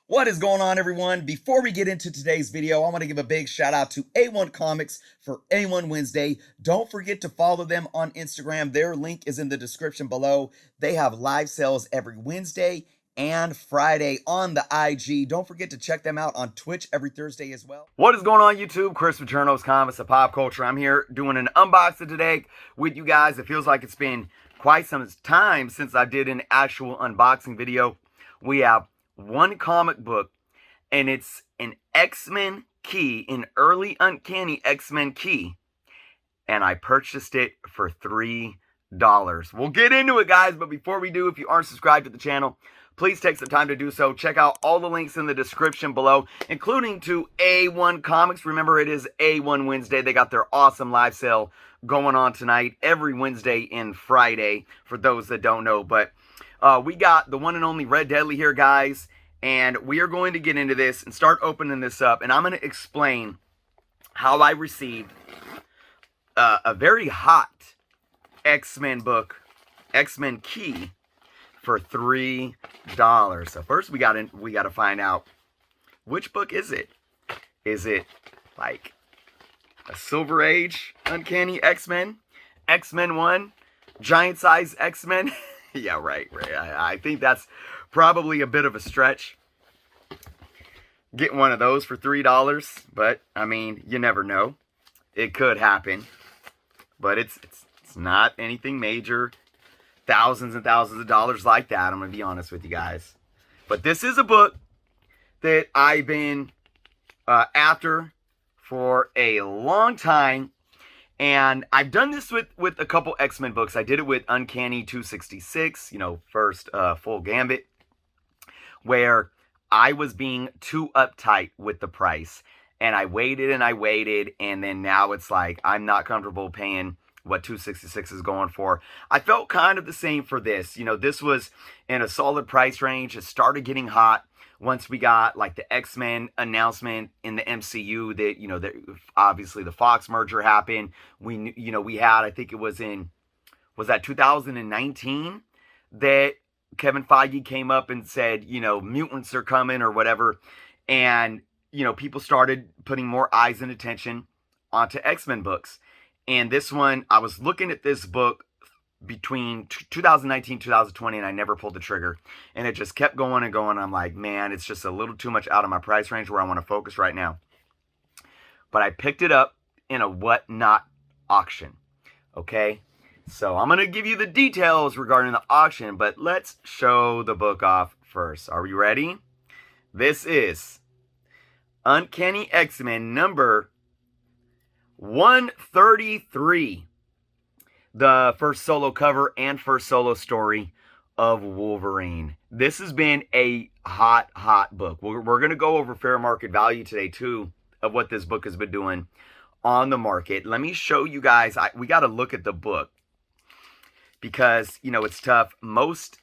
What is going on, everyone? Before we get into today's video, I want to give a big shout out to A1 Comics for A1 Wednesday. Don't forget to follow them on Instagram. Their link is in the description below. They have live sales every Wednesday and Friday on the IG. Don't forget to check them out on Twitch every Thursday as well. What is going on, YouTube? Chris Paterno's Comics of Pop Culture. I'm here doing an unboxing today with you guys. It feels like it's been quite some time since I did an actual unboxing video. We have one comic book, and it's an X-Men key, an early Uncanny X-Men key, and I purchased it for $3. We'll get into it, guys, but before we do, if you aren't subscribed to the channel, please take some time to do so. Check out all the links in the description below, including to A1 Comics. Remember, it is A1 Wednesday. They got their awesome live sale going on tonight, every Wednesday and Friday, for those that don't know. But we got the one and only Red Deadly here, guys, and we are going to get into this and start opening this up, and I'm going to explain how I received a very hot X-Men book, X-Men key, for $3. So first we got to find out, which book is it? Is it like a Silver Age Uncanny X-Men, X-Men 1, Giant Size X-Men? Yeah, right. I think that's probably a bit of a stretch, getting one of those for $3. But I mean, you never know. It could happen, but it's not anything major. Thousands and thousands of dollars like that, I'm gonna be honest with you guys. But this is a book that I've been after for a long time. And I've done this with a couple X-Men books. I did it with Uncanny 266, first full Gambit, where I was being too uptight with the price. And I waited, and then now it's like I'm not comfortable paying what 266 is going for. I felt kind of the same for this. This was in a solid price range. It started getting hot once we got like the X-Men announcement in the MCU that, that obviously the Fox merger happened. We had, I think it was that 2019 that Kevin Feige came up and said, mutants are coming or whatever. And, people started putting more eyes and attention onto X-Men books. And this one, I was looking at this book between 2019 2020, and I never pulled the trigger, and it just kept going and going. I'm like, man, it's just a little too much out of my price range where I want to focus right now. But I picked it up in a Whatnot auction. Okay, so I'm gonna give you the details regarding the auction, but let's show the book off first. Are we ready? This is Uncanny X-Men number 133. The first solo cover and first solo story of Wolverine. This has been a hot book. We're going to go over fair market value today, too, of what this book has been doing on the market. Let me show you guys. We got to look at the book because, it's tough. Most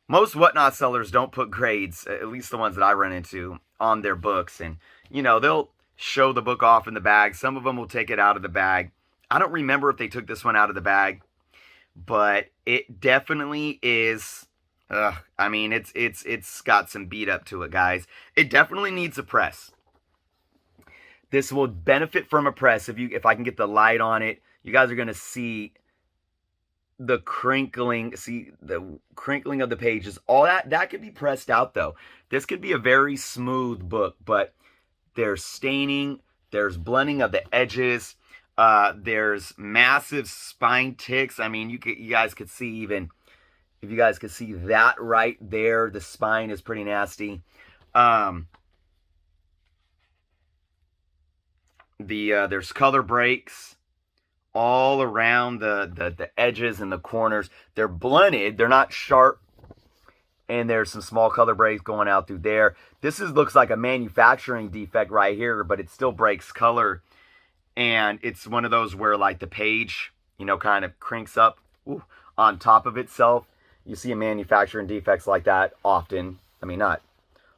Whatnot sellers don't put grades, at least the ones that I run into, on their books. And, they'll show the book off in the bag. Some of them will take it out of the bag. I don't remember if they took this one out of the bag, but it definitely is. I mean, it's got some beat up to it, guys. It definitely needs a press. This will benefit from a press. If I can get the light on it, you guys are gonna see the crinkling. See the crinkling of the pages. All that could be pressed out, though. This could be a very smooth book, but there's staining, there's blending of the edges. There's massive spine ticks. I mean, you guys could see, even if you guys could see that right there, the spine is pretty nasty. There's color breaks all around the edges and the corners. They're blunted, they're not sharp, and there's some small color breaks going out through there. This looks like a manufacturing defect right here, but it still breaks color. And it's one of those where, like, the page, kind of crinks up on top of itself. You see manufacturing defects like that often. I mean, not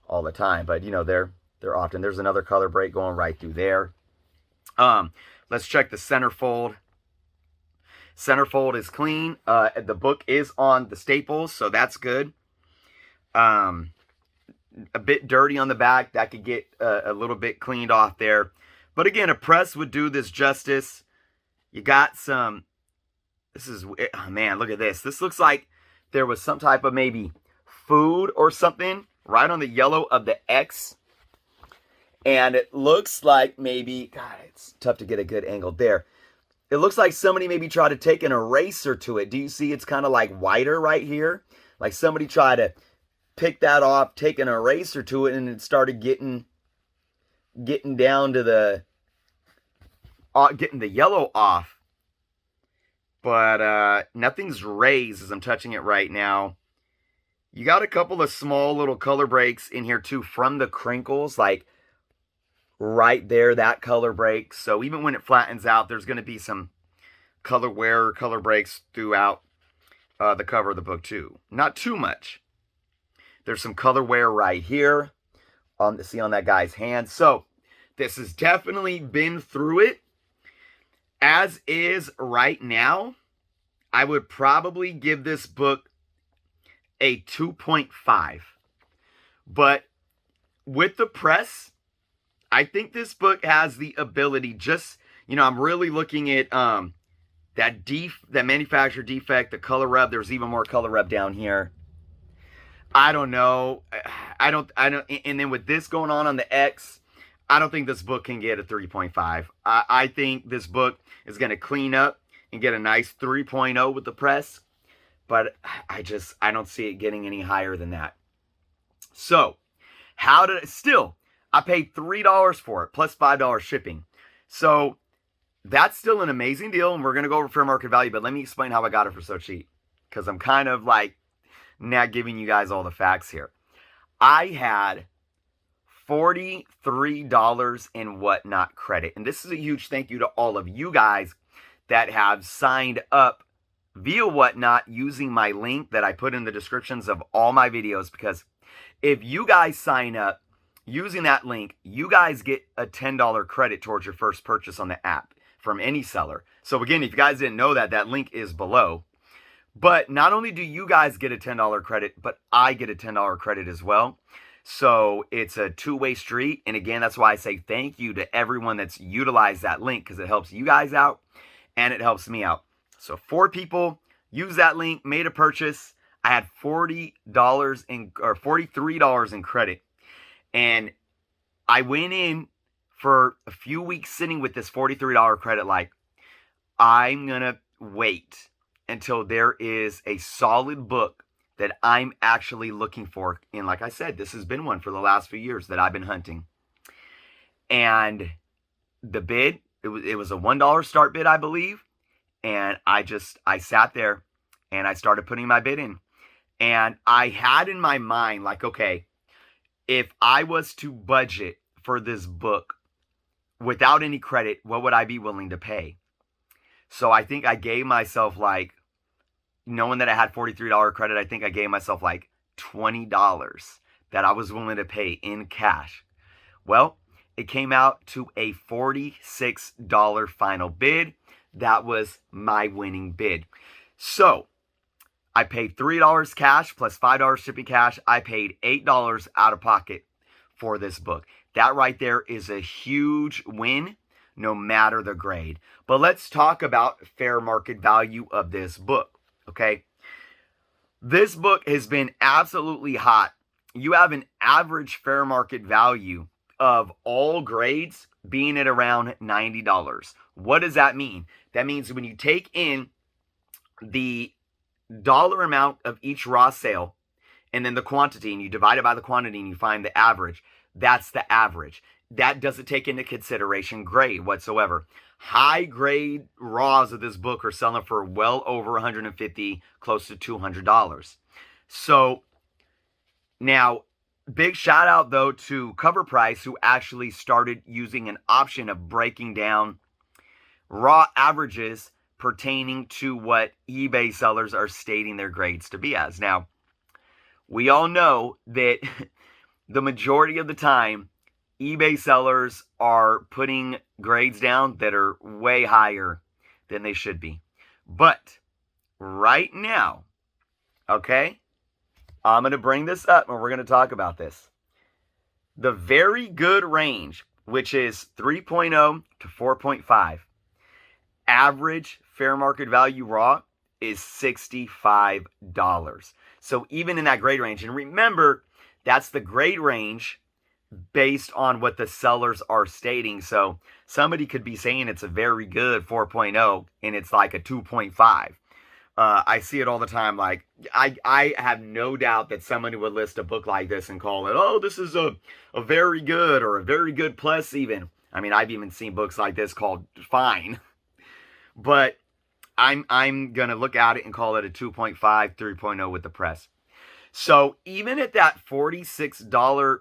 all the time, but, they're often. There's another color break going right through there. Let's check the centerfold. Centerfold is clean. The book is on the staples, so that's good. a bit dirty on the back. That could get a little bit cleaned off there. But again, a press would do this justice. You got some, this is, oh man, look at this. This looks like there was some type of maybe food or something right on the yellow of the X. And it looks like maybe, God, it's tough to get a good angle there. It looks like somebody maybe tried to take an eraser to it. Do you see it's kind of like whiter right here? Like somebody tried to pick that off, take an eraser to it, and it started getting down to the, getting the yellow off. But nothing's raised as I'm touching it right now. You got a couple of small little color breaks in here too from the crinkles, like right there, that color break. So even when it flattens out, there's going to be some color wear, color breaks throughout the cover of the book too. Not too much. There's some color wear right here see on that guy's hand. So this has definitely been through it. As is right now, I would probably give this book a 2.5. But with the press, I think this book has the ability, just, you know, I'm really looking at that manufacturer defect, the color rub. There's even more color rub down here. I don't know. I don't. And then with this going on the X, I don't think this book can get a 3.5. I think this book is going to clean up and get a nice 3.0 with the press. But I don't see it getting any higher than that. So, I paid $3 for it, plus $5 shipping. So, that's still an amazing deal, and we're going to go over fair market value, but let me explain how I got it for so cheap, because I'm kind of like not giving you guys all the facts here. I had $43 in Whatnot credit, and this is a huge thank you to all of you guys that have signed up via Whatnot using my link that I put in the descriptions of all my videos, because if you guys sign up using that link, you guys get a $10 credit towards your first purchase on the app from any seller. So again, if you guys didn't know that, that link is below. But not only do you guys get a $10 credit, but I get a $10 credit as well. So it's a two-way street. And again, that's why I say thank you to everyone that's utilized that link, because it helps you guys out and it helps me out. So 4 people used that link, made a purchase. I had $43 in credit. And I went in for a few weeks sitting with this $43 credit, like, I'm going to wait until there is a solid book that I'm actually looking for. And like I said, this has been one for the last few years that I've been hunting. And the bid, it was a $1 start bid, I believe. And I sat there and I started putting my bid in. And I had in my mind, like, okay, if I was to budget for this book without any credit, what would I be willing to pay? So I think I gave myself, like, knowing that I had $43 credit, I think I gave myself like $20 that I was willing to pay in cash. Well, it came out to a $46 final bid. That was my winning bid. So I paid $3 cash plus $5 shipping cash. I paid $8 out of pocket for this book. That right there is a huge win, no matter the grade. But let's talk about fair market value of this book, okay? This book has been absolutely hot. You have an average fair market value of all grades being at around $90. What does that mean? That means when you take in the dollar amount of each raw sale and then the quantity, and you divide it by the quantity and you find the average, that's the average. That doesn't take into consideration grade whatsoever. High grade raws of this book are selling for well over $150, close to $200. So now, big shout out though to Cover Price, who actually started using an option of breaking down raw averages pertaining to what eBay sellers are stating their grades to be as. Now, we all know that the majority of the time, eBay sellers are putting grades down that are way higher than they should be. But right now, okay, I'm going to bring this up and we're going to talk about this. The very good range, which is 3.0 to 4.5, average fair market value raw is $65. So even in that grade range, and remember, that's the grade range based on what the sellers are stating. So somebody could be saying it's a very good 4.0 and it's like a 2.5. I see it all the time. Like, I have no doubt that somebody would list a book like this and call it, oh, this is a very good or a very good plus even. I mean, I've even seen books like this called fine. But I'm going to look at it and call it a 2.5, 3.0 with the press. So even at that $46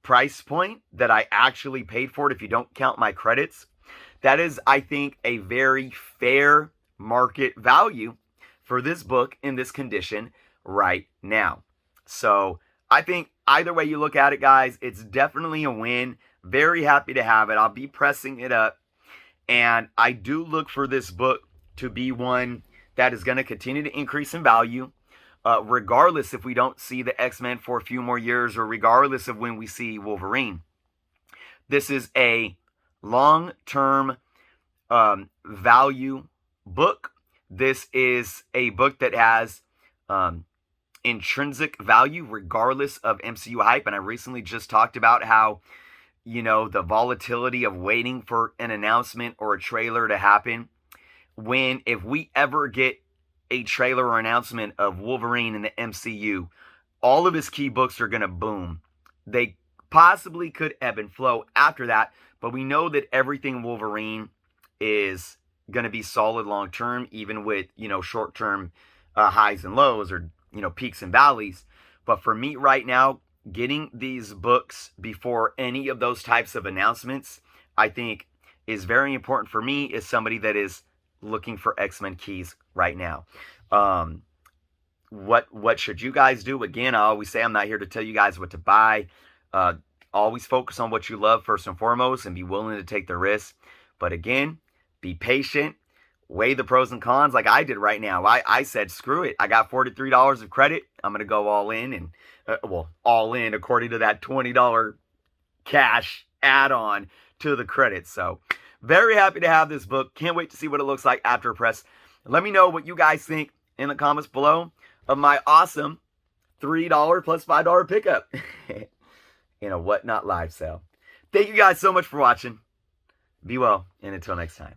price point that I actually paid for it, if you don't count my credits, that is, I think, a very fair market value for this book in this condition right now. So I think either way you look at it, guys, it's definitely a win. Very happy to have it. I'll be pressing it up. And I do look for this book to be one that is going to continue to increase in value, regardless if we don't see the X-Men for a few more years or regardless of when we see Wolverine. This is a long-term value book. This is a book that has intrinsic value regardless of MCU hype. And I recently just talked about how, you know, the volatility of waiting for an announcement or a trailer to happen. If we ever get a trailer or announcement of Wolverine in the MCU, all of his key books are going to boom. They possibly could ebb and flow after that, but we know that everything Wolverine is going to be solid long term, even with, you know, short term highs and lows or, you know, peaks and valleys. But for me right now, getting these books before any of those types of announcements, I think is very important for me as somebody that is looking for X-Men keys right now. What should you guys do? Again, I always say I'm not here to tell you guys what to buy. Always focus on what you love first and foremost and be willing to take the risk. But again, be patient. Weigh the pros and cons like I did right now. I said, screw it. I got $43 of credit. I'm going to go all in. And all in according to that $20 cash add-on to the credits. So very happy to have this book. Can't wait to see what it looks like after press. Let me know what you guys think in the comments below of my awesome $3 plus $5 pickup in a Whatnot live sale. Thank you guys so much for watching. Be well, and until next time.